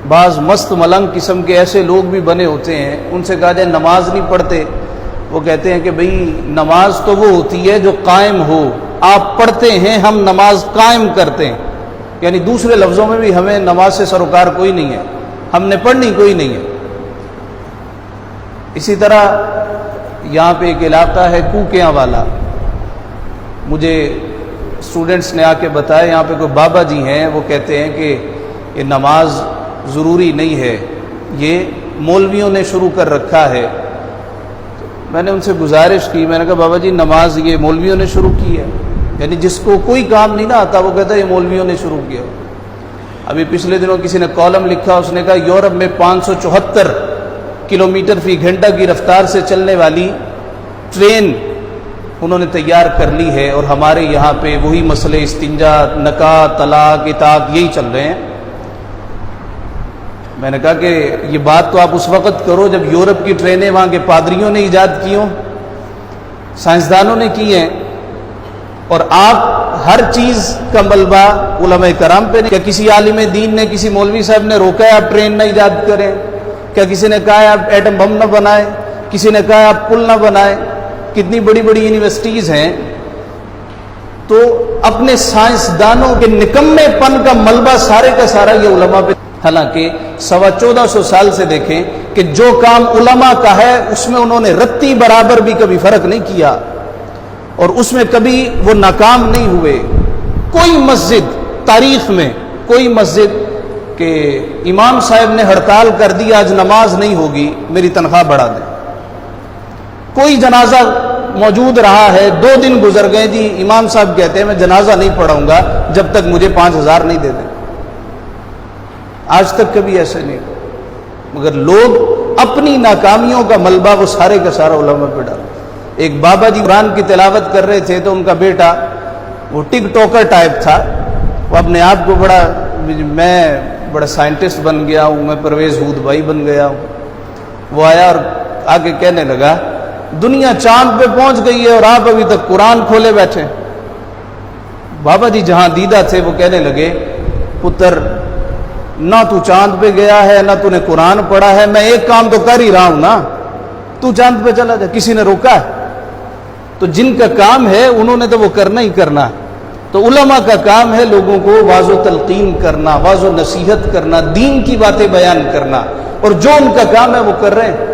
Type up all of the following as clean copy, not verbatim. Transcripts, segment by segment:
بعض مست ملنگ قسم کے ایسے لوگ بھی بنے ہوتے ہیں، ان سے کہا جائے نماز نہیں پڑھتے، وہ کہتے ہیں کہ بھئی نماز تو وہ ہوتی ہے جو قائم ہو، آپ پڑھتے ہیں، ہم نماز قائم کرتے ہیں، یعنی دوسرے لفظوں میں بھی ہمیں نماز سے سروکار کوئی نہیں ہے، ہم نے پڑھنی کوئی نہیں ہے۔ اسی طرح یہاں پہ ایک علاقہ ہے کوکیاں والا، مجھے اسٹوڈنٹس نے آ کے بتایا یہاں پہ کوئی بابا جی ہیں، وہ کہتے ہیں کہ یہ نماز ضروری نہیں ہے، یہ مولویوں نے شروع کر رکھا ہے۔ میں نے ان سے گزارش کی، میں نے کہا بابا جی نماز یہ مولویوں نے شروع کی ہے، یعنی جس کو کوئی کام نہیں نہ آتا وہ کہتا ہے یہ مولویوں نے شروع کیا۔ ابھی پچھلے دنوں کسی نے کالم لکھا، اس نے کہا یورپ میں 574 کلومیٹر فی گھنٹہ کی رفتار سے چلنے والی ٹرین انہوں نے تیار کر لی ہے، اور ہمارے یہاں پہ وہی مسئلے استنجا، نکاح، طلاق، اطاعت یہی چل رہے ہیں۔ میں نے کہا کہ یہ بات تو آپ اس وقت کرو جب یورپ کی ٹرینیں وہاں کے پادریوں نے ایجاد کی ہوں، سائنسدانوں نے کی ہیں، اور آپ ہر چیز کا ملبہ علماء کرام پہ نہیں۔ کیا کسی عالم دین نے، کسی مولوی صاحب نے روکا ہے آپ ٹرین نہ ایجاد کریں؟ کیا کسی نے کہا ہے آپ ایٹم بم نہ بنائیں؟ کسی نے کہا ہے آپ پل نہ بنائیں؟ کتنی بڑی بڑی یونیورسٹیز ہیں، تو اپنے سائنسدانوں کے نکمے پن کا ملبہ سارے کا سارا یہ علماء پہ۔ حالانکہ 1450 سال سے دیکھیں کہ جو کام علماء کا ہے اس میں انہوں نے رتی برابر بھی کبھی فرق نہیں کیا، اور اس میں کبھی وہ ناکام نہیں ہوئے۔ کوئی مسجد تاریخ میں، کوئی مسجد کہ امام صاحب نے ہڑتال کر دی آج نماز نہیں ہوگی، میری تنخواہ بڑھا دیں۔ کوئی جنازہ موجود رہا ہے، 2 دن گزر گئے، جی امام صاحب کہتے ہیں میں جنازہ نہیں پڑھاؤں گا جب تک مجھے 5000 نہیں دے دیں۔ آج تک کبھی ایسے نہیں، مگر لوگ اپنی ناکامیوں کا ملبہ وہ سارے کا سارا علماء پہ ڈال۔ ایک بابا جی قرآن کی تلاوت کر رہے تھے تو ان کا بیٹا وہ ٹک ٹاکر ٹائپ تھا، وہ اپنے آپ کو میں بڑا سائنٹسٹ بن گیا ہوں، میں پرویز ہود بھائی بن گیا ہوں۔ وہ آیا اور آگے کہنے لگا دنیا چاند پہ پہنچ گئی ہے اور آپ ابھی تک قرآن کھولے بیٹھے۔ بابا جی جہاں دیدہ تھے وہ کہنے لگے پتر نہ تو چاند پہ گیا ہے نہ تو نے قرآن پڑھا ہے، میں ایک کام تو کر ہی رہا ہوں نا، تو چاند پہ چلا جا، کسی نے روکا ہے؟ تو جن کا کام ہے انہوں نے تو وہ کرنا ہی کرنا۔ تو علماء کا کام ہے لوگوں کو واعظ و تلقین کرنا، واعظ و نصیحت کرنا، دین کی باتیں بیان کرنا، اور جو ان کا کام ہے وہ کر رہے ہیں۔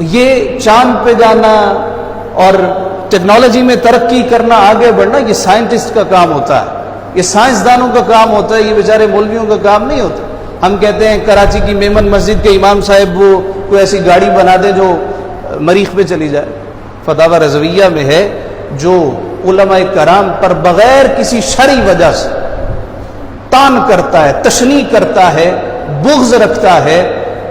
یہ چاند پہ جانا اور ٹیکنالوجی میں ترقی کرنا، آگے بڑھنا، یہ سائنٹسٹ کا کام ہوتا ہے، یہ سائنسدانوں کا کام ہوتا ہے، یہ بیچارے مولویوں کا کام نہیں ہوتا۔ ہم کہتے ہیں کراچی کی میمن مسجد کے امام صاحب وہ کوئی ایسی گاڑی بنا دیں جو مریخ پہ چلی جائے۔ فتاوی رضویہ میں ہے جو علماء کرام پر بغیر کسی شرعی وجہ سے تان کرتا ہے، تشنیع کرتا ہے، بغض رکھتا ہے،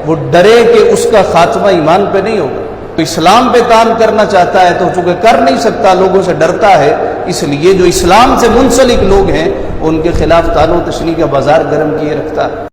وہ ڈرے کہ اس کا خاتمہ ایمان پہ نہیں ہوگا۔ تو اسلام پہ تان کرنا چاہتا ہے تو چونکہ کر نہیں سکتا، لوگوں سے ڈرتا ہے، اس لیے جو اسلام سے منسلک لوگ ہیں ان کے خلاف تان و تشنیع کا بازار گرم کیے رکھتا ہے۔